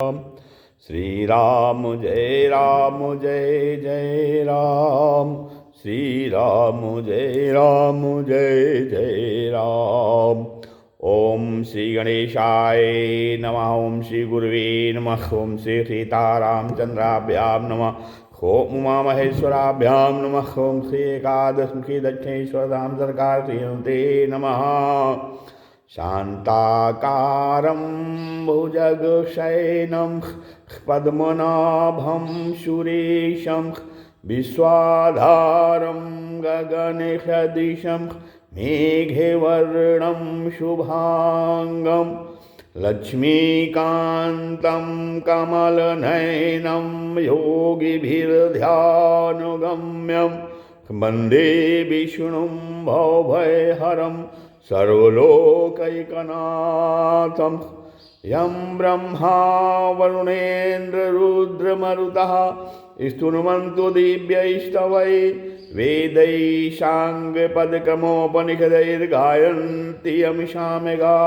श्री राम जय जय राम, श्री राम जय जय राम। ओम श्री गणेशाय नमः, ओम श्री गुरुवे नमः, ओम श्री सीतारामचंद्राभ्याम नमः, ओम उमा महेश्वराभ्याम नमः, ओम श्री एकादशमुखी दक्षिणेश्वरधाम सरकार श्रीमते नमः। शान्ताकारं भुजगशयनं पद्मनाभं सुरेशं विश्वाधारं गगनसदृशं मेघवर्णं शुभांगं लक्ष्मीकान्तं कमलनयनं योगिभिर्ध्यानुगम्यं वन्दे विष्णुं भवभयहरं सर्वलोकैकनाथं। यं ब्रह्मा वरुणेन्द्ररुद्रमरुतः स्तुन्वन्तो दिव्यैस्तवै वेदैः साङ्गपदक्रमोपनिषदैर्गायन्ति यं सामगा।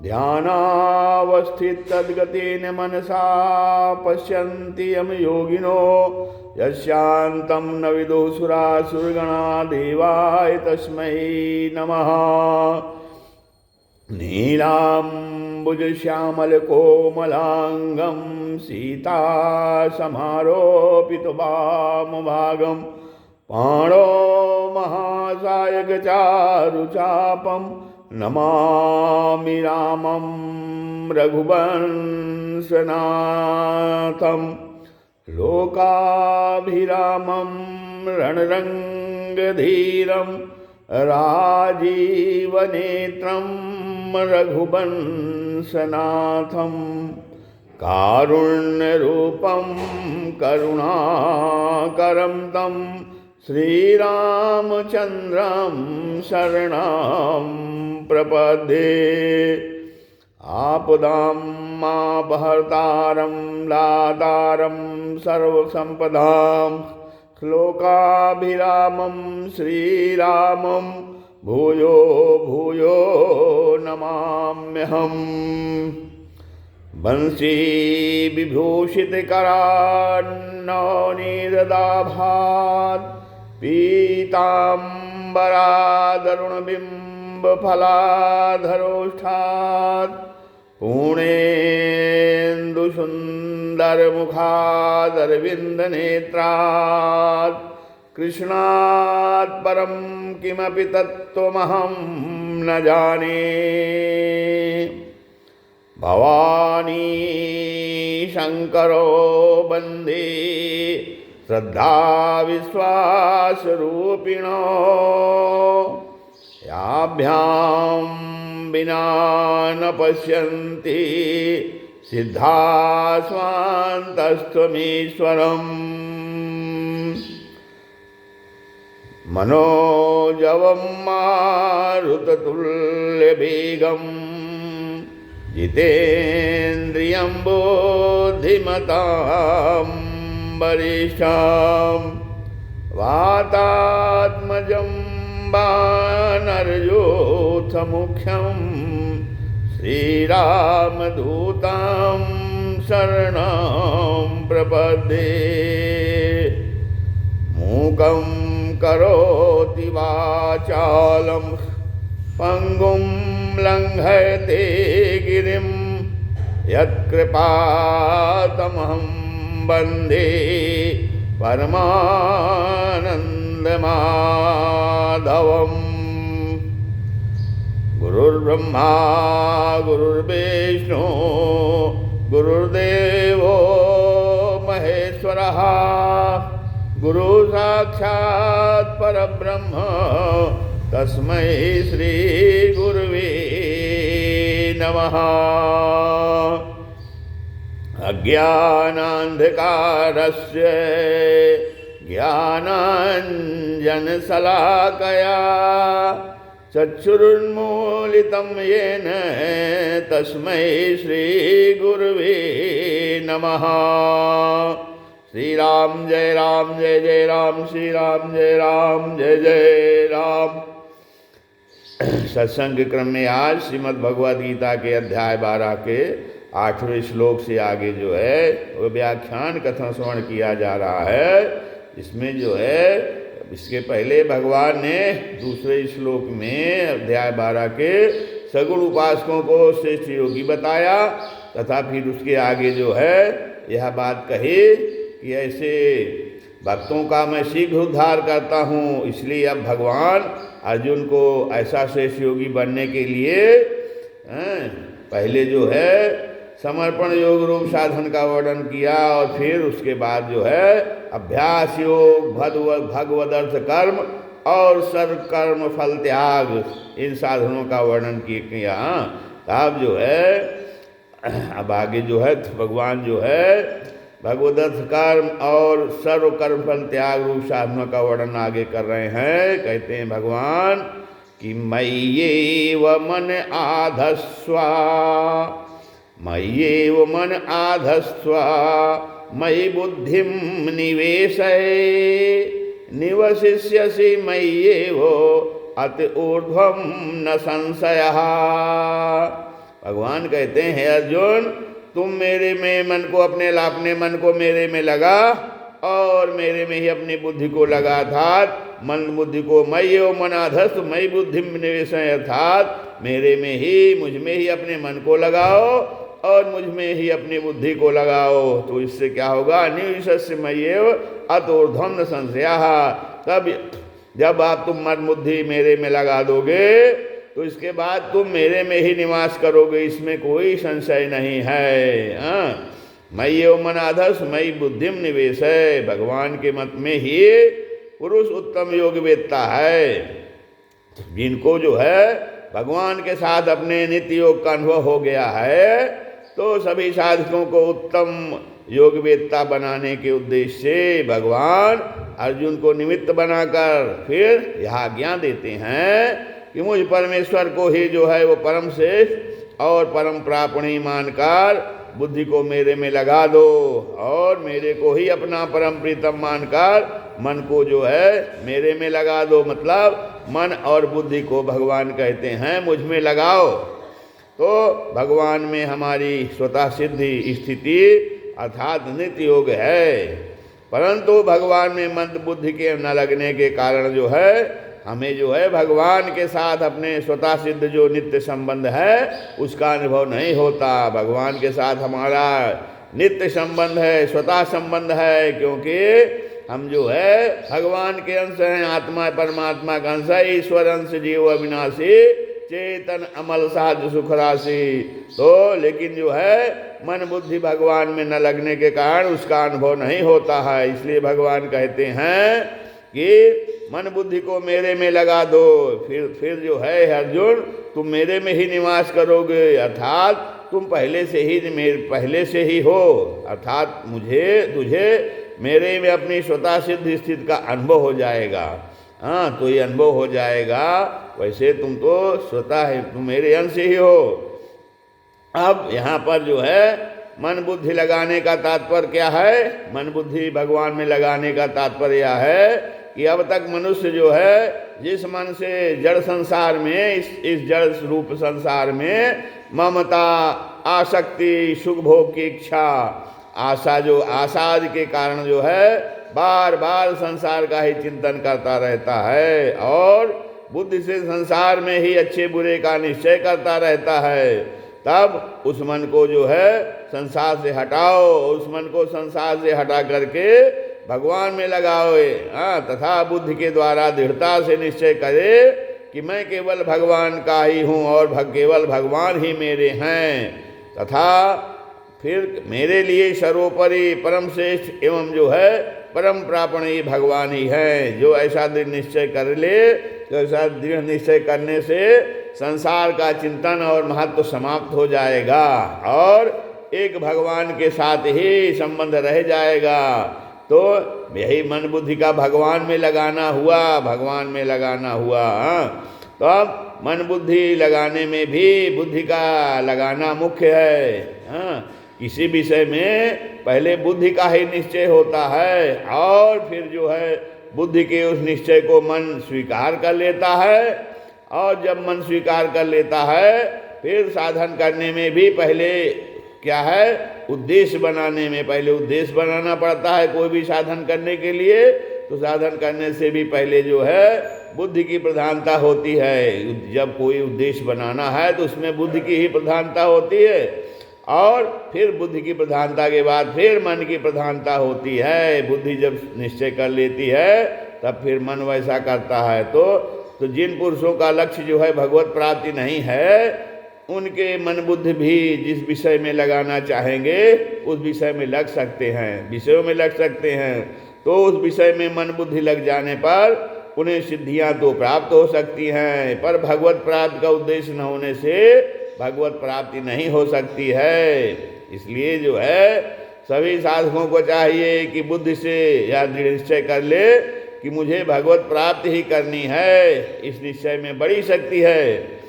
ध्यानावस्थितद्गतेन मनसा पश्यन्ति यं योगिनो यस्यान्तं न विदुः सुरासुरगणा देवाय तस्मै नमः। नीलाम्बुजश्यामलकोमलाङ्गं सीतासमारोपितवामभागं पाणौ महासायकचारुचापं नमामि रामं रघुवंशनाथं। लोकाभिरामं रणरङ्गधीरं राजीवनेत्रं रघुवंशनाथं। कारुण्यरूपं करुणाकरं तं श्रीरामचन्द्रं शरणं प्रपद्ये। आपदामपहर्तारं दातारं सर्वसम्पदां श्लोकाभिरामं श्रीरामं भूयो भूयो नमाम्यहम्। वंशी विभूषितकरान्नवनीरदाभात् पीताम्बरादरुणबिम्बफलाधरोष्ठात् पूर्णेन्दुसुन्दरमुखादरविन्दनेत्रात् कृष्णात् परं किमपि तत्त्वमहं न जाने। भवानी शङ्करो वन्दे श्रद्धाविश्वासरूपिणो याभ्यां विना न पश्यन्ति सिद्धास्वान्तस्त्वमीश्वरम्। मनोजवं मारुततुल्यवेगं जितेन्द्रियं बुद्धिमतां वरिष्ठं वातात्मजं वानरयूथमुख्यं श्रीरामदूतं शरणं प्रपद्ये। मूकं करोति वाचालं पङ्गुं लङ्घयते गिरिं यत्कृपातमहं वन्दे परमानन्दमाधवम्। गुरुर्ब्रह्मा गुरुर्विष्णु गुरुर्देवो महेश्वरः गुरु साक्षात् परब्रह्म तस्मै श्री गुरुवे नमः। अज्ञानान्धकारस्य ज्ञानाञ्जनशलाकया चक्षुरुन्मीलितं येन तस्मै श्री गुरुवे नमः। श्री राम जय राम, श्री राम जय जय राम। सत्संग क्रम में आज श्रीमद् भगवद गीता के अध्याय 12 के 8वें श्लोक से आगे जो है वो व्याख्यान कथन श्रवण किया जा रहा है। इसमें जो है इसके पहले भगवान ने दूसरे श्लोक में अध्याय 12 के सगुण उपासकों को श्रेष्ठ योगी बताया, तथा फिर उसके आगे जो है यह बात कही कि ऐसे भक्तों का मैं शीघ्र उद्धार करता हूँ। इसलिए अब भगवान अर्जुन को ऐसा श्रेष्ठ योगी बनने के लिए पहले जो है समर्पण योग रूप साधन का वर्णन किया, और फिर उसके बाद जो है अभ्यास योग, भगवदर्थ कर्म और सर्व कर्म फल त्याग, इन साधनों का वर्णन किया। अब जो है अब आगे जो है भगवान जो है भगवदर्थ कर्म और सर्व कर्म फल त्याग रूप साधनों का वर्णन आगे कर रहे हैं। कहते हैं भगवान कि मय्येव मन आधस्वा, मय्येव मन आधस्वा मयि बुद्धिं निवेशय निवसिष्यसि मय्येव अति ऊर्ध्वं न संशयः। भगवान कहते हैं अर्जुन, तुम मेरे में मन को अपने मन को मेरे में लगा और मेरे में ही अपनी बुद्धि को लगा, अर्थात मन बुद्धि को मयि मन आधस्त मयि बुद्धि निवेश, अर्थात मेरे में ही मुझ में ही अपने मन को लगाओ और मुझ में ही अपनी बुद्धि को लगाओ। तो इससे क्या होगा, निविशस्य मय्येव अतोर्ध्वं न संशयः। तब जब आप तुम मन बुद्धि मेरे में लगा दोगे तो इसके बाद तुम मेरे में ही निवास करोगे, इसमें कोई संशय नहीं है। मय्येव मनाधस मयि बुद्धिम निवेश है। भगवान के मत में ही पुरुष उत्तम योग वेत्ता है, जिनको जो है भगवान के साथ अपने नित्य योग का अनुभव हो गया है। तो सभी साधकों को उत्तम योग वेत्ता बनाने के उद्देश्य से भगवान अर्जुन को निमित्त बनाकर फिर यह आज्ञा देते हैं कि मुझ परमेश्वर को ही जो है वो परम श्रेष्ठ और परम प्रापणी मानकर बुद्धि को मेरे में लगा दो, और मेरे को ही अपना परम प्रीतम मानकर मन को जो है मेरे में लगा दो। मतलब मन और बुद्धि को भगवान कहते हैं मुझ में लगाओ। तो भगवान में हमारी स्वतः सिद्धि स्थिति अर्थात नित्य योग है, परंतु भगवान में मन बुद्धि के न लगने के कारण जो है हमें जो है भगवान के साथ अपने स्वतः सिद्ध जो नित्य संबंध है उसका अनुभव नहीं होता। भगवान के साथ हमारा नित्य संबंध है, स्वतः संबंध है, क्योंकि हम जो है भगवान के अंश हैं, आत्मा परमात्मा का अंश है, ईश्वर अंश जीव अविनाशी चेतन अमल साध सुख राशि। तो लेकिन जो है मन बुद्धि भगवान में न लगने के कारण उसका अनुभव नहीं होता है। इसलिए भगवान कहते हैं कि मन बुद्धि को मेरे में लगा दो, फिर जो है अर्जुन तुम मेरे में ही निवास करोगे, अर्थात तुम पहले से ही हो, अर्थात तुझे मेरे में अपनी स्वतः सिद्ध स्थिति का अनुभव हो जाएगा। हाँ, तो ये अनुभव हो जाएगा। वैसे तुम तो स्वतः है, तुम मेरे अंश ही हो। अब यहाँ पर जो है मन बुद्धि लगाने का तात्पर्य क्या है, मन बुद्धि भगवान में लगाने का तात्पर्य यह है कि अब तक मनुष्य जो है जिस मन से जड़ संसार में इस जड़ रूप संसार में ममता आसक्ति सुख भोग की इच्छा आशा आदि के कारण जो है बार बार संसार का ही चिंतन करता रहता है, और बुद्धि से संसार में ही अच्छे बुरे का निश्चय करता रहता है। तब उस मन को जो है संसार से हटाओ, उस मन को संसार से हटा करके भगवान में लगाओ। तथा बुद्धि के द्वारा दृढ़ता से निश्चय करे कि मैं केवल भगवान का ही हूँ और केवल भगवान ही मेरे हैं, तथा फिर मेरे लिए सर्वोपरि परम श्रेष्ठ एवं जो है परम प्रापणी भगवान ही है। जो ऐसा दृढ़ निश्चय कर ले, तो ऐसा दृढ़ निश्चय करने से संसार का चिंतन और महत्व समाप्त हो जाएगा और एक भगवान के साथ ही संबंध रह जाएगा। तो यही मन बुद्धि का भगवान में लगाना हुआ। तो अब मन बुद्धि लगाने में भी बुद्धि का लगाना मुख्य है। किसी विषय में पहले बुद्धि का ही निश्चय होता है, और फिर जो है बुद्धि के उस निश्चय को मन स्वीकार कर लेता है, और जब मन स्वीकार कर लेता है फिर साधन करने में भी पहले क्या है, उद्देश्य बनाने में। पहले उद्देश्य बनाना पड़ता है कोई भी साधन करने के लिए, तो साधन करने से भी पहले जो है बुद्धि की प्रधानता होती है। जब कोई उद्देश्य बनाना है तो उसमें बुद्धि की ही प्रधानता होती है, और फिर बुद्धि की प्रधानता के बाद फिर मन की प्रधानता होती है। बुद्धि जब निश्चय कर लेती है तब फिर मन वैसा करता है। तो जिन पुरुषों का लक्ष्य जो है भगवत प्राप्ति नहीं है, उनके मन बुद्धि भी जिस विषय में लगाना चाहेंगे उस विषय में लग सकते हैं, विषयों में लग सकते हैं। तो उस विषय में मन बुद्धि लग जाने पर उन्हें सिद्धियां तो प्राप्त हो सकती हैं, पर भगवत प्राप्ति का उद्देश्य न होने से भगवत प्राप्ति नहीं हो सकती है। इसलिए जो है सभी साधकों को चाहिए कि बुद्धि से या दृढ़ निश्चय कर ले कि मुझे भगवत प्राप्ति ही करनी है। इस निश्चय में बड़ी शक्ति है।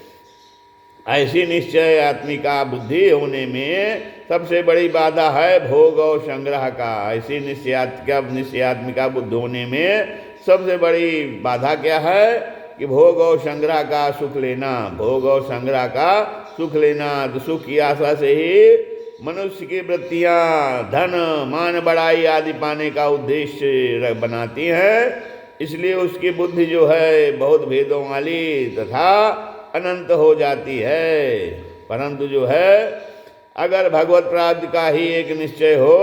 ऐसी निश्चय आत्मिका बुद्धि होने में सबसे बड़ी बाधा है भोग और संग्रह का। ऐसी निश्चयात्मिका बुद्धि होने में सबसे बड़ी बाधा क्या है कि भोग और संग्रह का सुख लेना। भोग और संग्रह का सुख लेना, तो सुख की आशा से ही मनुष्य की वृत्तियां धन मान बड़ाई आदि पाने का उद्देश्य बनाती हैं। इसलिए उसकी बुद्धि जो है बहुत भेदों वाली तथा अनंत हो जाती है। परंतु जो है अगर भगवत प्राप्ति का ही एक निश्चय हो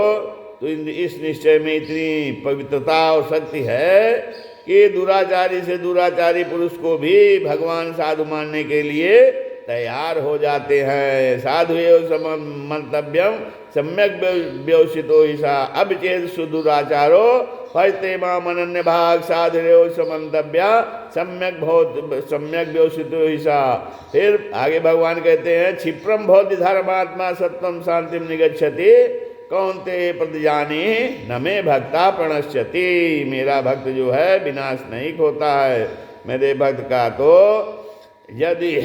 तो इस निश्चय में इतनी पवित्रता और शक्ति है कि दुराचारी से दुराचारी पुरुष को भी भगवान साधु मानने के लिए तैयार हो जाते हैं। साधु एवं मंतव्यम सम्यक व्यवसितो हिसा अभिचेत सुदुराचारो फजते माम अनन्य भाग साधु समन्तव्या सम्यक व्यवसितो हिसा। फिर आगे भगवान कहते हैं क्षिप्रम भवति धर्मात्मा सत्वम शांतिम निगच्छति कौन्ते प्रतिजानी न मे भक्ता प्रणश्यति। मेरा भक्त जो है विनाश नहीं होता है। मेरे भक्त का तो यदि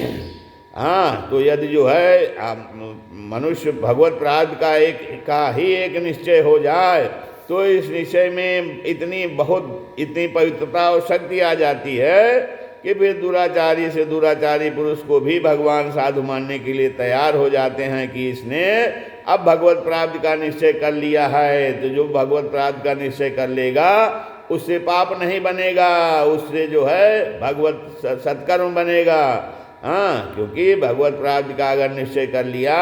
यदि जो है मनुष्य भगवत प्राप्ति का ही एक निश्चय हो जाए तो इस निश्चय में इतनी पवित्रता और शक्ति आ जाती है कि फिर दुराचारी से दुराचारी पुरुष को भी भगवान साधु मानने के लिए तैयार हो जाते हैं कि इसने अब भगवत प्राप्ति का निश्चय कर लिया है। तो जो भगवत प्राप्ति का निश्चय कर लेगा उससे पाप नहीं बनेगा, उससे जो है भगवत सत्कर्म बनेगा। क्योंकि भगवत प्राप्ति का अगर निश्चय कर लिया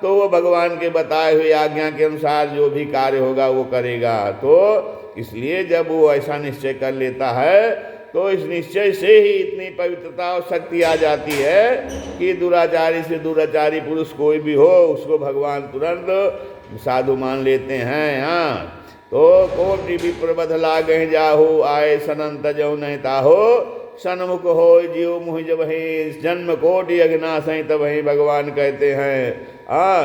तो वो भगवान के बताए हुए आज्ञा के अनुसार जो भी कार्य होगा वो करेगा। तो इसलिए जब वो ऐसा निश्चय कर लेता है तो इस निश्चय से ही इतनी पवित्रता और शक्ति आ जाती है कि दुराचारी से दुराचारी पुरुष कोई भी हो उसको भगवान तुरंत साधु मान लेते हैं। तो कोटि विप्र बदला गह जाहो आए सनंत जो नहीं ताहो सन्मुख हो जीव मुहि जब ही जन्म कोटि अग्नाशय तब ही भगवान कहते हैं।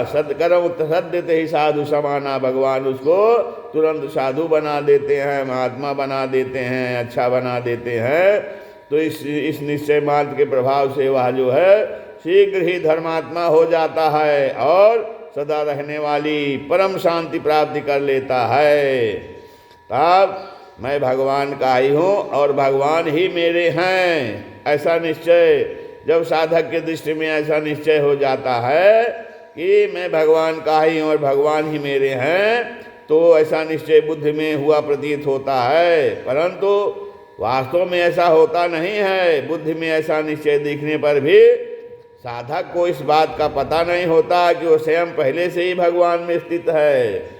सत्कर्म सद्यते ही साधु समाना। भगवान उसको तुरंत साधु बना देते हैं, महात्मा बना देते हैं, अच्छा बना देते हैं। तो इस निश्चय मात्र के प्रभाव से वह जो है शीघ्र ही धर्मात्मा हो जाता है और सदा रहने वाली परम शांति प्राप्ति कर लेता है। तब मैं भगवान का ही हूँ और भगवान ही मेरे हैं, ऐसा निश्चय जब साधक के दृष्टि में ऐसा निश्चय हो जाता है कि मैं भगवान का ही हूँ और भगवान ही मेरे हैं, तो ऐसा निश्चय बुद्धि में हुआ प्रतीत होता है। परंतु वास्तव में ऐसा होता नहीं है। बुद्धि में ऐसा निश्चय दिखने पर भी साधक को इस बात का पता नहीं होता कि वो स्वयं पहले से ही भगवान में स्थित है।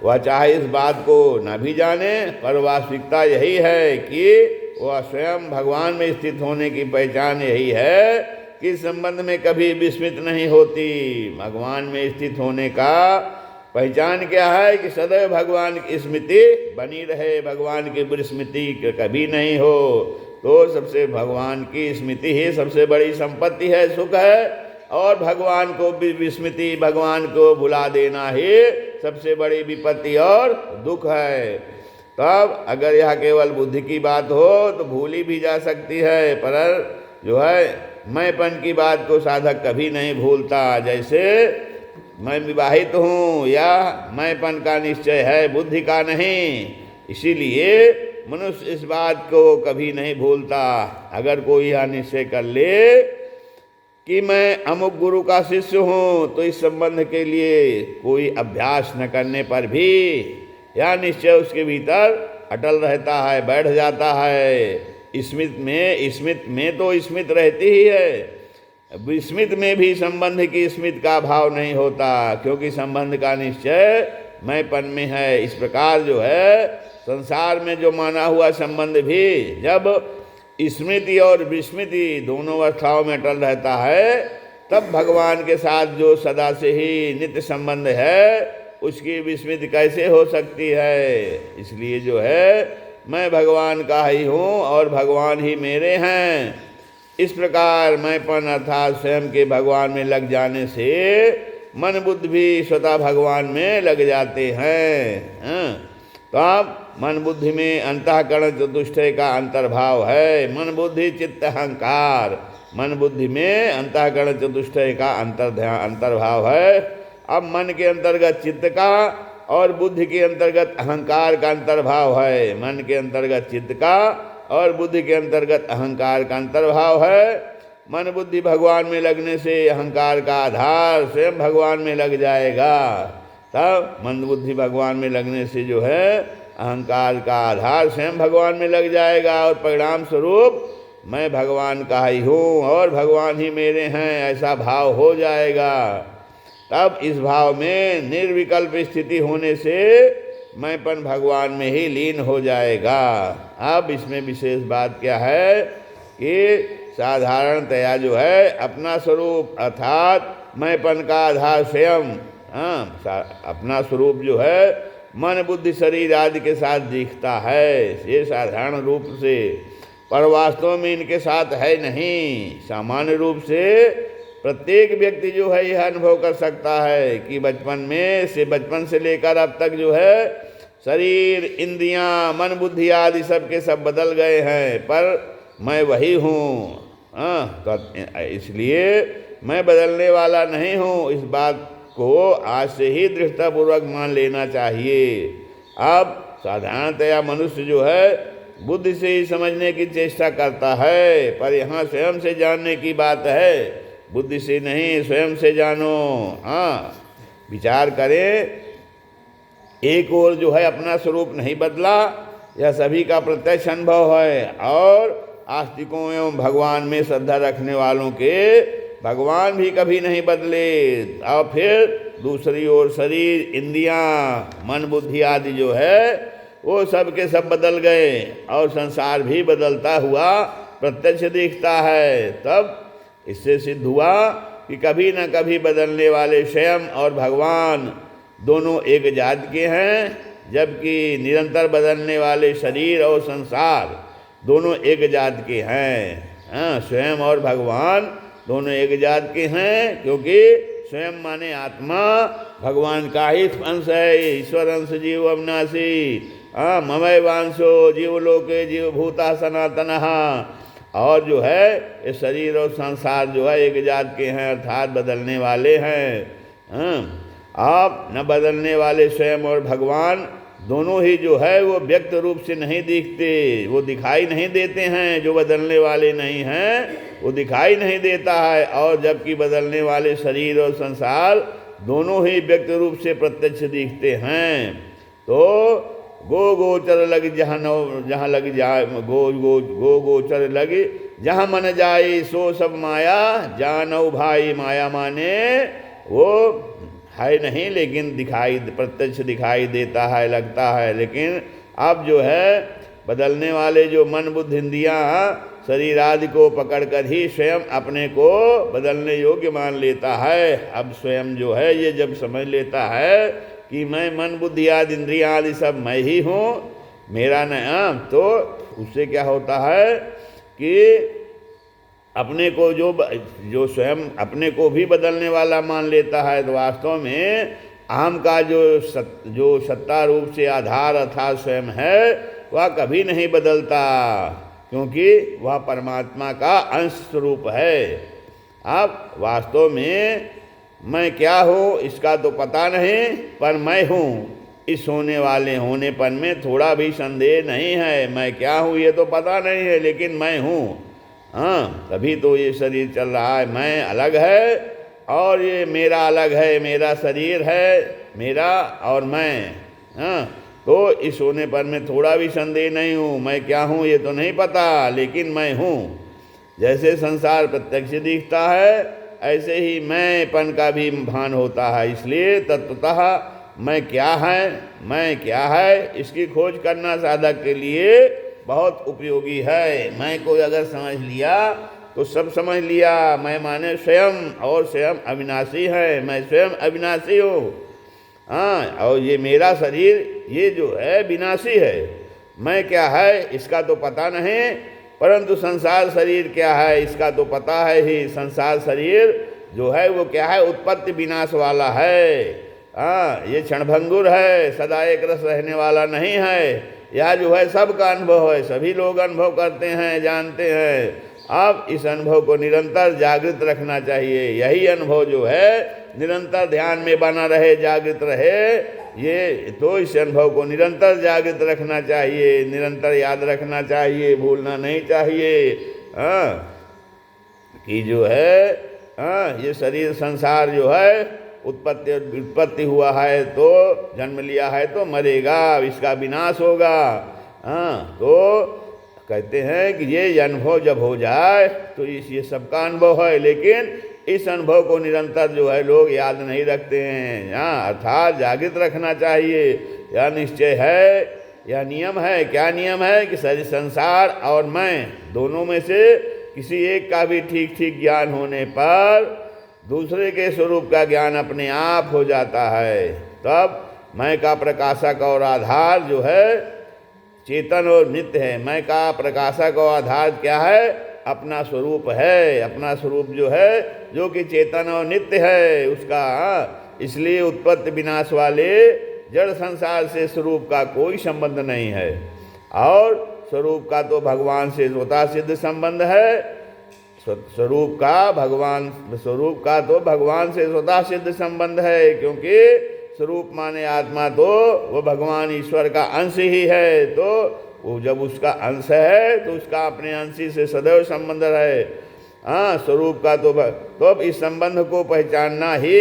वह चाहे इस बात को न भी जाने, पर वास्तविकता यही है कि वह स्वयं भगवान में स्थित होने की पहचान यही है कि संबंध में कभी विस्मित नहीं होती। भगवान में स्थित होने का पहचान क्या है कि सदैव भगवान की स्मृति बनी रहे, भगवान की विस्मृति कभी नहीं हो। तो सबसे भगवान की स्मृति ही सबसे बड़ी संपत्ति है, सुख है। और भगवान को विस्मृति, भगवान को भुला देना ही सबसे बड़ी विपत्ति और दुख है। तब अगर यह केवल बुद्धि की बात हो तो भूली भी जा सकती है, पर जो है मैंपन की बात को साधक कभी नहीं भूलता। जैसे मैं विवाहित हूँ या मैंपन का निश्चय है, बुद्धि का नहीं। इसीलिए मनुष्य इस बात को कभी नहीं भूलता। अगर कोई यह निश्चय कर ले कि मैं अमुक गुरु का शिष्य हूँ, तो इस संबंध के लिए कोई अभ्यास न करने पर भी यह निश्चय उसके भीतर अटल रहता है, बैठ जाता है। स्मित में तो स्मित रहती ही है, विस्मित में भी संबंध की स्मित का भाव नहीं होता, क्योंकि संबंध का निश्चय मैंपन में है। इस प्रकार जो है संसार में जो माना हुआ संबंध भी जब स्मृति और विस्मृति दोनों अवस्थाओं में अटल रहता है, तब भगवान के साथ जो सदा से ही नित्य संबंध है उसकी विस्मृति कैसे हो सकती है। इसलिए जो है मैं भगवान का ही हूँ और भगवान ही मेरे हैं। इस प्रकार मैंपन अर्थात स्वयं के भगवान में लग जाने से मन बुद्धि भी स्वतः भगवान में लग जाते हैं। तो अब मन बुद्धि में अंतःकरण चतुष्टय का अंतर्भाव है। मन बुद्धि चित्त अहंकार, मन बुद्धि में अंतःकरण चतुष्टय का अंतर्भाव है। अब मन के अंतर्गत चित्त का और बुद्धि के अंतर्गत अहंकार का अंतर्भाव है। मन के अंतर्गत चित्त का और बुद्धि के अंतर्गत अहंकार का अंतर्भाव है। मन बुद्धि भगवान में लगने से अहंकार का आधार स्वयं भगवान में लग जाएगा। तब मन बुद्धि भगवान में लगने से जो है अहंकार का आधार स्वयं भगवान में लग जाएगा, और परिणाम स्वरूप मैं भगवान का ही हूँ और भगवान ही मेरे हैं, ऐसा भाव हो जाएगा। तब इस भाव में निर्विकल्प स्थिति होने से मैंपन भगवान में ही लीन हो जाएगा। अब इसमें विशेष बात क्या है कि साधारणतया जो है अपना स्वरूप अर्थात मैंपन का आधार स्वयं, अपना स्वरूप जो है मन बुद्धि शरीर आदि के साथ दिखता है, ये साधारण रूप से, पर वास्तव में इनके साथ है नहीं। सामान्य रूप से प्रत्येक व्यक्ति जो है यह अनुभव कर सकता है कि बचपन से लेकर अब तक जो है शरीर इंद्रियां मन बुद्धि आदि सब के सब बदल गए हैं, पर मैं वही हूँ। तो इसलिए मैं बदलने वाला नहीं हूँ। इस बात को आज से ही दृढ़तापूर्वक मान लेना चाहिए। अब साधारणतया मनुष्य जो है बुद्धि से ही समझने की चेष्टा करता है, पर यहाँ स्वयं से जानने की बात है, बुद्धि से नहीं, स्वयं से जानो। विचार करें, एक ओर जो है अपना स्वरूप नहीं बदला, यह सभी का प्रत्यक्ष अनुभव है, और आस्तिकों एवं भगवान में श्रद्धा रखने वालों के भगवान भी कभी नहीं बदले। और फिर दूसरी ओर शरीर इंद्रियां मन बुद्धि आदि जो है वो सब के सब बदल गए, और संसार भी बदलता हुआ प्रत्यक्ष दिखता है। तब इससे सिद्ध हुआ कि कभी न कभी बदलने वाले स्वयं और भगवान दोनों एक जात के हैं, जबकि निरंतर बदलने वाले शरीर और संसार दोनों एक जात के हैं। स्वयं और भगवान दोनों एक जात के हैं, क्योंकि स्वयं माने आत्मा भगवान का ही अंश है। ईश्वर अंश जीव अविनाशी, ममय वांशो जीवलोके जीवभूता सनातनः। और जो है ये शरीर और संसार जो है एक जात के हैं, अर्थात बदलने वाले हैं। आप न बदलने वाले स्वयं और भगवान दोनों ही जो है वो व्यक्त रूप से नहीं दिखते, वो दिखाई नहीं देते हैं। जो बदलने वाले नहीं हैं वो दिखाई नहीं देता है, और जबकि बदलने वाले शरीर और संसार दोनों ही व्यक्त रूप से प्रत्यक्ष दिखते हैं। तो गोचर लग जहाँ लग जाए, गोचर लगे जहाँ मन जाए, सो सब माया जानौ भाई। माया माने वो है नहीं, लेकिन प्रत्यक्ष दिखाई देता है, लगता है। लेकिन अब जो है बदलने वाले जो मन बुद्धि इंद्रियां शरीर आदि को पकड़कर ही स्वयं अपने को बदलने योग्य मान लेता है। अब स्वयं जो है ये जब समझ लेता है कि मैं मन बुद्धि आदि इंद्रियां आदि सब मैं ही हूँ, मेरा नहीं, तो उससे क्या होता है कि अपने को जो स्वयं अपने को भी बदलने वाला मान लेता है, तो वास्तव में अहम का जो सत्ता रूप से आधार अर्थात स्वयं है वह कभी नहीं बदलता, क्योंकि वह परमात्मा का अंश स्वरूप है। अब वास्तव में मैं क्या हूँ इसका तो पता नहीं, पर मैं हूँ इस होने वाले होनेपन में थोड़ा भी संदेह नहीं है। मैं क्या हूँ ये तो पता नहीं है, लेकिन मैं हूँ। हाँ, तभी तो ये शरीर चल रहा है। मैं अलग है और ये मेरा अलग है, मेरा शरीर है, मेरा और मैं। हाँ, तो इस होने पर मैं थोड़ा भी संदेह नहीं हूँ। मैं क्या हूँ ये तो नहीं पता, लेकिन मैं हूँ। जैसे संसार प्रत्यक्ष दिखता है, ऐसे ही मैंपन का भी भान होता है। इसलिए तत्वतः मैं क्या है, इसकी खोज करना साधक के लिए बहुत उपयोगी है। मैं को अगर समझ लिया तो सब समझ लिया। मैं माने स्वयं, और स्वयं अविनाशी है। मैं स्वयं अविनाशी हूँ। हाँ, और ये मेरा शरीर ये जो है विनाशी है। मैं क्या है इसका तो पता नहीं, परंतु संसार शरीर क्या है इसका तो पता है ही। संसार शरीर जो है वो क्या है, उत्पत्ति विनाश वाला है। हाँ, ये क्षणभंगुर है, सदा एक रस रहने वाला नहीं है। यह जो है सबका अनुभव है, सभी लोग अनुभव करते हैं, जानते हैं। अब इस अनुभव को निरंतर जागृत रखना चाहिए। यही अनुभव जो है निरंतर ध्यान में बना रहे, जागृत रहे। ये तो इस अनुभव को निरंतर जागृत रखना चाहिए, निरंतर याद रखना चाहिए, भूलना नहीं चाहिए। हाँ, कि जो है ये शरीर संसार जो है उत्पत्ति हुआ है तो जन्म लिया है तो मरेगा, इसका विनाश होगा। हाँ, तो कहते हैं कि ये अनुभव जब हो जाए तो ये सबका अनुभव है, लेकिन इस अनुभव को निरंतर जो है लोग याद नहीं रखते हैं। हाँ, अर्थात जागृत रखना चाहिए। यह निश्चय है, यह नियम है। क्या नियम है कि संसार और मैं दोनों में से किसी एक का भी ठीक ठीक ज्ञान होने पर दूसरे के स्वरूप का ज्ञान अपने आप हो जाता है। तब मैं का प्रकाशक और आधार जो है चेतन और नित्य है। मैं का प्रकाशक और आधार क्या है, अपना स्वरूप है। अपना स्वरूप जो है जो कि चेतन और नित्य है उसका। इसलिए उत्पत्ति विनाश वाले जड़ संसार से स्वरूप का कोई संबंध नहीं है, और स्वरूप का तो भगवान से स्वतः सिद्ध संबंध है। स्वरूप का तो भगवान से स्वतः सिद्ध संबंध है, क्योंकि स्वरूप माने आत्मा तो वो भगवान ईश्वर का अंश ही है। तो वो जब उसका अंश है तो उसका अपने अंश से सदैव संबंध रहे। हाँ, स्वरूप का तो अब इस संबंध को पहचानना ही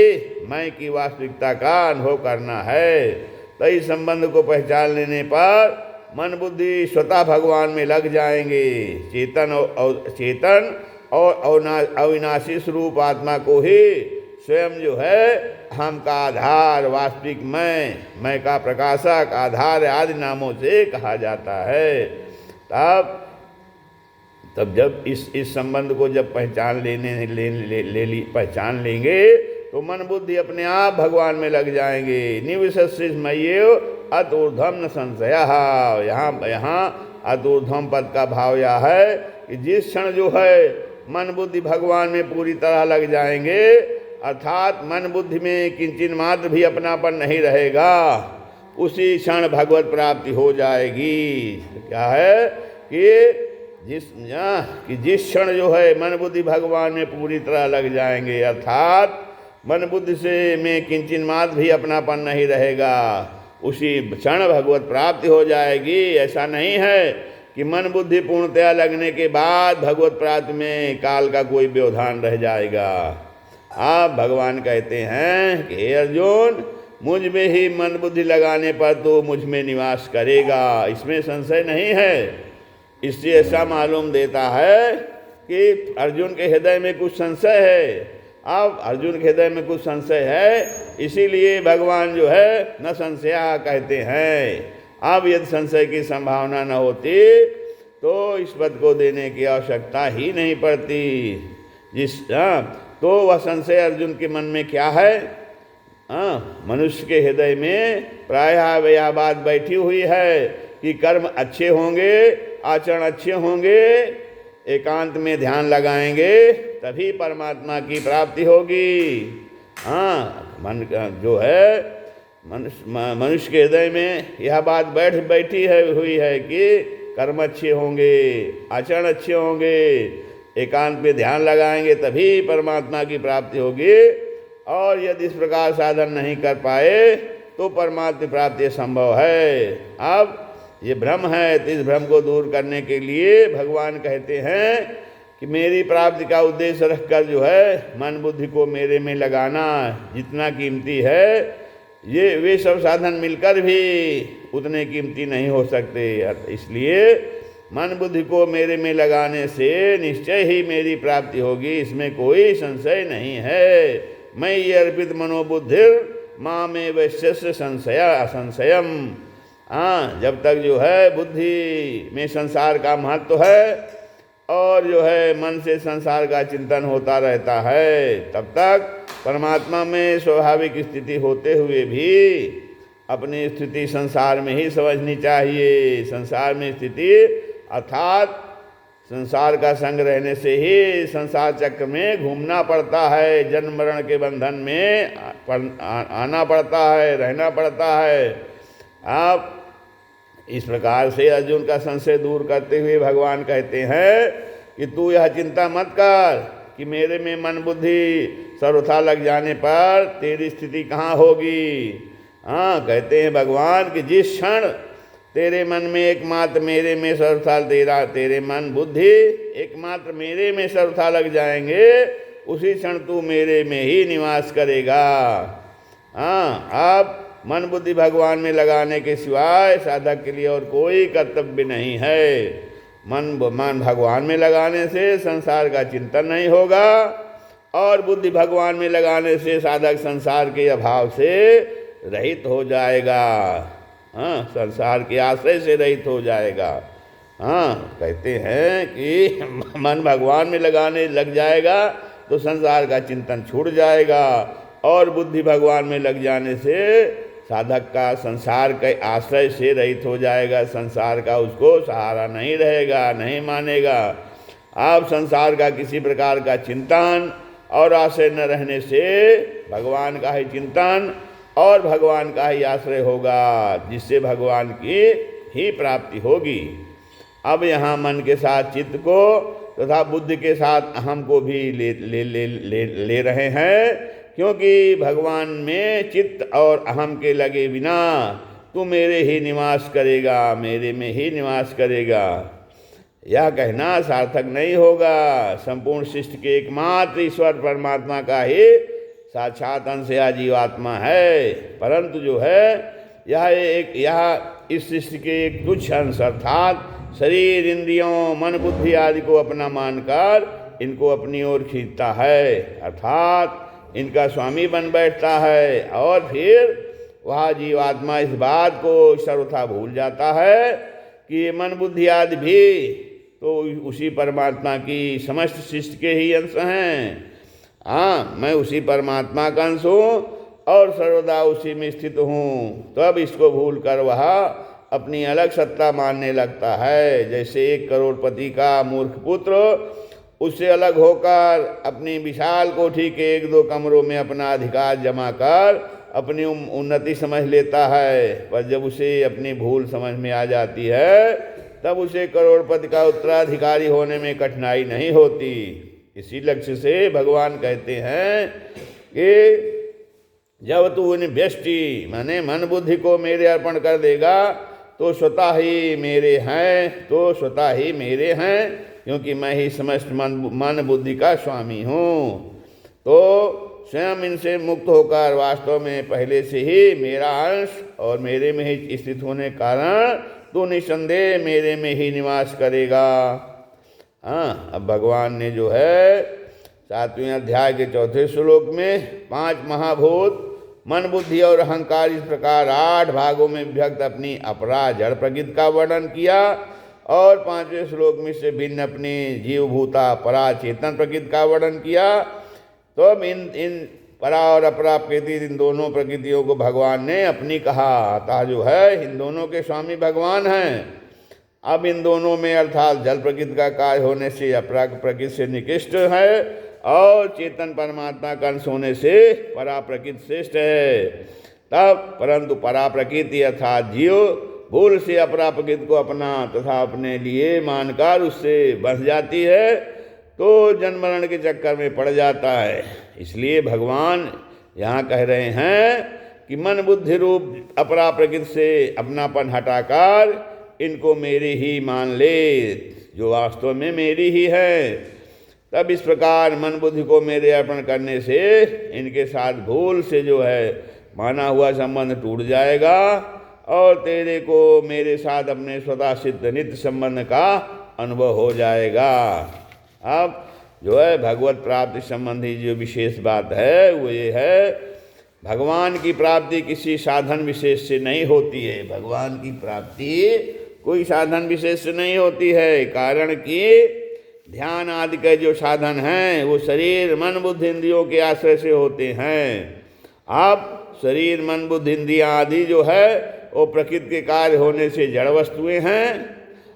मैं की वास्तविकता का अनुभव करना है। तो इस संबंध को पहचान लेने पर मन बुद्धि स्वतः भगवान में लग जाएंगे। चेतन और अविनाशी स्वरूप आत्मा को ही स्वयं जो है हम का आधार, वास्तविक मैं का प्रकाशक, आधार आदि नामों से कहा जाता है। तब जब इस संबंध को जब पहचान पहचान लेंगे तो मन बुद्धि अपने आप भगवान में लग जाएंगे। निविशस्मयेव अतूर्ध्वम न संशय। यहाँ अतूर्ध्वम पद का भाव यह है कि जिस क्षण जो है मन बुद्धि भगवान में पूरी तरह लग जाएंगे, अर्थात मन बुद्धि में किंचिन मात्र भी अपनापन नहीं रहेगा, उसी क्षण भगवत प्राप्ति हो जाएगी। क्या है कि जिस क्षण जो है मन बुद्धि भगवान में पूरी तरह लग जाएंगे, अर्थात मन बुद्धि से में किंचिन मात्र भी अपनापन नहीं रहेगा, उसी क्षण भगवत प्राप्ति हो जाएगी। ऐसा नहीं है कि मन बुद्धि पूर्णतया लगने के बाद भगवत प्राप्ति में काल का कोई व्यवधान रह जाएगा। आप भगवान कहते हैं कि हे अर्जुन, मुझ में ही मन बुद्धि लगाने पर तो मुझ में निवास करेगा, इसमें संशय नहीं है। इससे ऐसा मालूम देता है कि अर्जुन के हृदय में कुछ संशय है। अब अर्जुन के हृदय में कुछ संशय है, इसीलिए भगवान जो है न संशया कहते हैं। अब यदि संशय की संभावना न होती तो इस पद को देने की आवश्यकता ही नहीं पड़ती। तो वह संशय अर्जुन के मन में क्या है? मनुष्य के हृदय में प्रायः यह बात बैठी हुई है कि कर्म अच्छे होंगे, आचरण अच्छे होंगे, एकांत में ध्यान लगाएंगे तभी परमात्मा की प्राप्ति होगी। मन जो है मनुष्य के हृदय में यह बात बैठी हुई है कि कर्म अच्छे होंगे, आचरण अच्छे होंगे, एकांत में ध्यान लगाएंगे तभी परमात्मा की प्राप्ति होगी। और यदि इस प्रकार साधन नहीं कर पाए तो परमात्मा प्राप्ति संभव है। अब ये भ्रम है, तो इस भ्रम को दूर करने के लिए भगवान कहते हैं कि मेरी प्राप्ति का उद्देश्य रखकर जो है मन बुद्धि को मेरे में लगाना जितना कीमती है, ये वे सब साधन मिलकर भी उतने कीमती नहीं हो सकते। इसलिए मन बुद्धि को मेरे में लगाने से निश्चय ही मेरी प्राप्ति होगी, इसमें कोई संशय नहीं है। मैं ये अर्पित मनोबुद्धिर माँ में वैश्य संशय असंशयम। हाँ, जब तक जो है बुद्धि में संसार का महत्व है और जो है मन से संसार का चिंतन होता रहता है, तब तक परमात्मा में स्वाभाविक स्थिति होते हुए भी अपनी स्थिति संसार में ही समझनी चाहिए। संसार में स्थिति अर्थात संसार का संग रहने से ही संसार चक्र में घूमना पड़ता है, जन्म मरण के बंधन में आना पड़ता है, रहना पड़ता है। आप इस प्रकार से अर्जुन का संशय दूर करते हुए भगवान कहते हैं कि तू यह चिंता मत कर कि मेरे में मन बुद्धि सर्वथा लग जाने पर तेरी स्थिति कहाँ होगी। हाँ, कहते हैं भगवान कि जिस क्षण तेरे मन में एकमात्र मेरे में सर्वथा तेरे मन बुद्धि एकमात्र मेरे में सर्वथा लग जाएंगे, उसी क्षण तू मेरे में ही निवास करेगा। हाँ, अब मन बुद्धि भगवान में लगाने के सिवाय साधक के लिए और कोई कर्तव्य नहीं है। मन भगवान में लगाने से संसार का चिंतन नहीं होगा और बुद्धि भगवान में लगाने से साधक संसार के अभाव से रहित हो जाएगा। हाँ, संसार के आश्रय से रहित हो जाएगा। हाँ, कहते हैं कि मन भगवान में लगाने लग जाएगा तो संसार का चिंतन छूट जाएगा और बुद्धि भगवान में लग जाने से साधक का संसार के आश्रय से रहित हो जाएगा। संसार का उसको सहारा नहीं रहेगा, नहीं मानेगा। आप संसार का किसी प्रकार का चिंतन और आश्रय न रहने से भगवान का ही चिंतन और भगवान का ही आश्रय होगा, जिससे भगवान की ही प्राप्ति होगी। अब यहाँ मन के साथ चित्त को तथा बुद्धि के साथ अहम को भी ले रहे हैं, क्योंकि भगवान में चित्त और अहम के लगे बिना तू मेरे ही निवास करेगा, मेरे में ही निवास करेगा, यह कहना सार्थक नहीं होगा। संपूर्ण सृष्टि के एकमात्र ईश्वर परमात्मा का ही साक्षात अंश या जीवात्मा है, परंतु जो है यह इस सृष्टि के एक तुच्छ अंश अर्थात शरीर, इंद्रियों, मन, बुद्धि आदि को अपना मानकर इनको अपनी ओर खींचता है, अर्थात इनका स्वामी बन बैठता है। और फिर वह जीवात्मा इस बात को सर्वथा भूल जाता है कि मन बुद्धि आदि भी तो उसी परमात्मा की समस्त सृष्टि के ही अंश हैं। हाँ, मैं उसी परमात्मा का अंश हूँ और सर्वदा उसी में स्थित हूँ। तब इसको भूल कर वह अपनी अलग सत्ता मानने लगता है। जैसे एक करोड़पति का मूर्ख पुत्र उससे अलग होकर अपनी विशाल कोठी के 1-2 कमरों में अपना अधिकार जमा कर अपनी उन्नति समझ लेता है, पर जब उसे अपनी भूल समझ में आ जाती है तब उसे करोड़पति का उत्तराधिकारी होने में कठिनाई नहीं होती। इसी लक्ष्य से भगवान कहते हैं कि जब तू उन व्यष्टि माने मन बुद्धि को मेरे अर्पण कर देगा तो स्वतः ही मेरे हैं, तो स्वतः ही मेरे हैं, क्योंकि मैं ही समस्त मन बुद्धि का स्वामी हूँ। तो स्वयं इनसे मुक्त होकर वास्तव में पहले से ही मेरा अंश और मेरे में ही स्थित होने के कारण तो निसंदेह मेरे में ही निवास करेगा। हाँ, अब भगवान ने जो है 7वें अध्याय के 4थे श्लोक में 5 महाभूत मन बुद्धि और अहंकार इस प्रकार 8 भागों में विभक्त अपनी अपरा जड़ प्रकृति का वर्णन किया और 5वें श्लोक में से भिन्न अपनी जीवभूता परा चेतन प्रकृति का वर्णन किया। तो अब इन परा और अपरा प्रकृति, इन दोनों प्रकृतियों को भगवान ने अपनी कहा, अतः जो है इन दोनों के स्वामी भगवान हैं। अब इन दोनों में अर्थात जल प्रकृति का कार्य होने से अपरा प्रकृति से निकृष्ट है और चेतन परमात्मा का अंश होने से परा प्रकृति श्रेष्ठ है। तब परंतु परा प्रकृति अर्थात जीव भूल से अपरा प्रकृति को अपना तथा अपने लिए मानकर उससे बंध जाती है तो जन्म मरण के चक्कर में पड़ जाता है। इसलिए भगवान यहाँ कह रहे हैं कि मन बुद्धि रूप अपरा प्रकृति से अपनापन हटाकर इनको मेरी ही मान ले, जो वास्तव में मेरी ही है। तब इस प्रकार मन बुद्धि को मेरे अर्पण करने से इनके साथ भूल से जो है माना हुआ संबंध टूट जाएगा और तेरे को मेरे साथ अपने स्वतः सिद्ध नित्य संबंध का अनुभव हो जाएगा। अब जो है भगवत प्राप्ति संबंधी जो विशेष बात है वो ये है, भगवान की प्राप्ति किसी साधन विशेष से नहीं होती है। भगवान की प्राप्ति कोई साधन विशेष से नहीं होती है, कारण कि ध्यान आदि के जो साधन हैं वो शरीर मन बुद्धि इंद्रियों के आश्रय से होते हैं। अब शरीर मन बुद्धि इंद्रियां आदि जो है वो प्रकृति के कार्य होने से जड़ वस्तुएं हैं।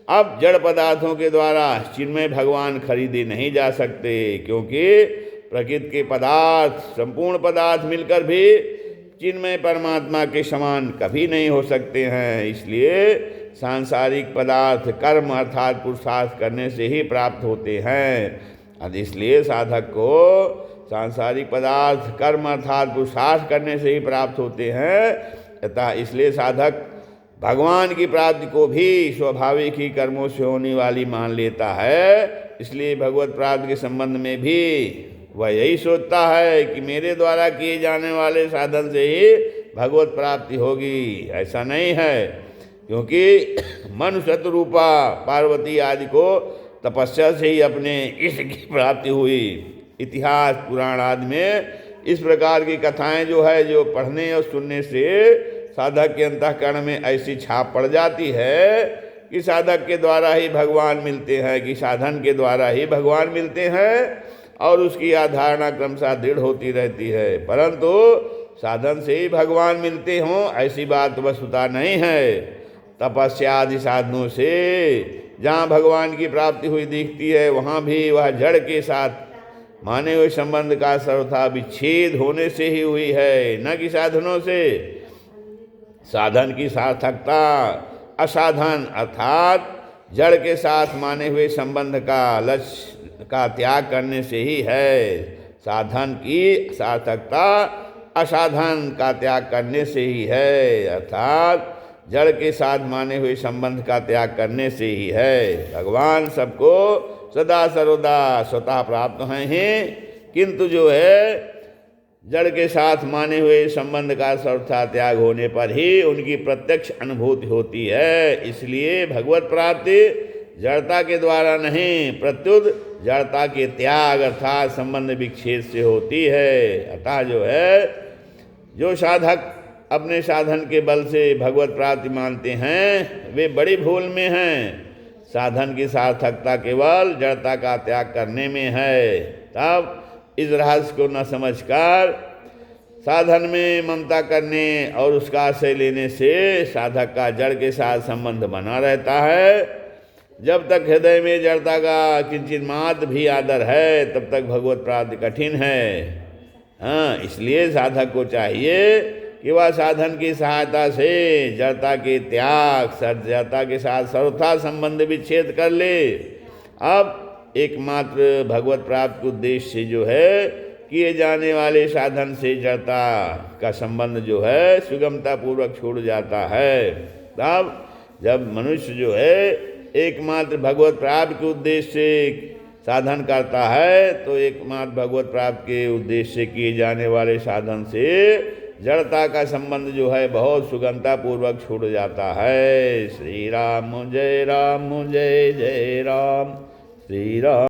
अब जड़ पदार्थों के द्वारा चिन्मय भगवान खरीदे नहीं जा सकते, क्योंकि प्रकृति के पदार्थ संपूर्ण पदार्थ मिलकर भी चिन्मय परमात्मा के समान कभी नहीं हो सकते हैं। इसलिए सांसारिक पदार्थ कर्म अर्थात पुरुषार्थ करने से ही प्राप्त होते हैं। इसलिए साधक को सांसारिक पदार्थ कर्म अर्थात पुरुषार्थ करने से ही प्राप्त होते हैं तथा इसलिए साधक भगवान की प्राप्ति को भी स्वाभाविक ही कर्मों से होने वाली मान लेता है। इसलिए भगवत प्राप्ति के संबंध में भी वह यही सोचता है कि मेरे द्वारा किए जाने वाले साधन से ही भगवत प्राप्ति होगी। ऐसा नहीं है, क्योंकि मनुष्य रूपा पार्वती आदि को तपस्या से ही अपने इष्ट की प्राप्ति हुई। इतिहास पुराण आदि में इस प्रकार की कथाएं जो है जो पढ़ने और सुनने से साधक के अंतःकरण में ऐसी छाप पड़ जाती है कि साधक के द्वारा ही भगवान मिलते हैं, कि साधन के द्वारा ही भगवान मिलते हैं और उसकी आधारणा क्रमशः दृढ़ होती रहती है। परंतु साधन से ही भगवान मिलते हों ऐसी बात वस्तुतः नहीं है। तपस्या आदि साधनों से जहाँ भगवान की प्राप्ति हुई दिखती है वहाँ भी वह जड़ के साथ माने हुए संबंध का सर्वथा विच्छेद होने से ही हुई है, न कि साधनों से। साधन की सार्थकता असाधन अर्थात जड़ के साथ माने हुए संबंध का लक्ष्य का त्याग करने से ही है। साधन की सार्थकता असाधन का त्याग करने से ही है, अर्थात जड़ के साथ माने हुए संबंध का त्याग करने से ही है। भगवान सबको सदा सर्वदा स्वतः प्राप्त हैं ही, किंतु जो है जड़ के साथ माने हुए संबंध का सर्वथा त्याग होने पर ही उनकी प्रत्यक्ष अनुभूति होती है। इसलिए भगवत प्राप्ति जड़ता के द्वारा नहीं प्रत्युत जड़ता के त्याग अर्थात संबंध विच्छेद से होती है। अतः जो है जो साधक अपने साधन के बल से भगवत प्राप्ति मानते हैं वे बड़ी भूल में हैं। साधन की सार्थकता केवल जड़ता का त्याग करने में है। तब इस रहस्य को न समझकर साधन में ममता करने और उसका आश्रय लेने से साधक का जड़ के साथ संबंध बना रहता है। जब तक हृदय में जड़ता का किंचित मात्र भी आदर है तब तक भगवत प्राप्ति कठिन है। हाँ, इसलिए साधक को चाहिए कि वह साधन की सहायता से जड़ता के त्याग जड़ता के साथ सर्वथा संबंध विच्छेद कर ले। अब एकमात्र भगवत प्राप्ति के उद्देश्य से जो है किए जाने वाले साधन से जड़ता का संबंध जो है सुगमता पूर्वक छूट जाता है। तब जब मनुष्य जो है एकमात्र भगवत प्राप्ति के उद्देश्य से साधन करता है तो एकमात्र भगवत प्राप्ति के उद्देश्य से किए जाने वाले साधन से जड़ता का संबंध जो है बहुत सुगमता पूर्वक छूट जाता है। श्री राम जय जय राम। श्री राम।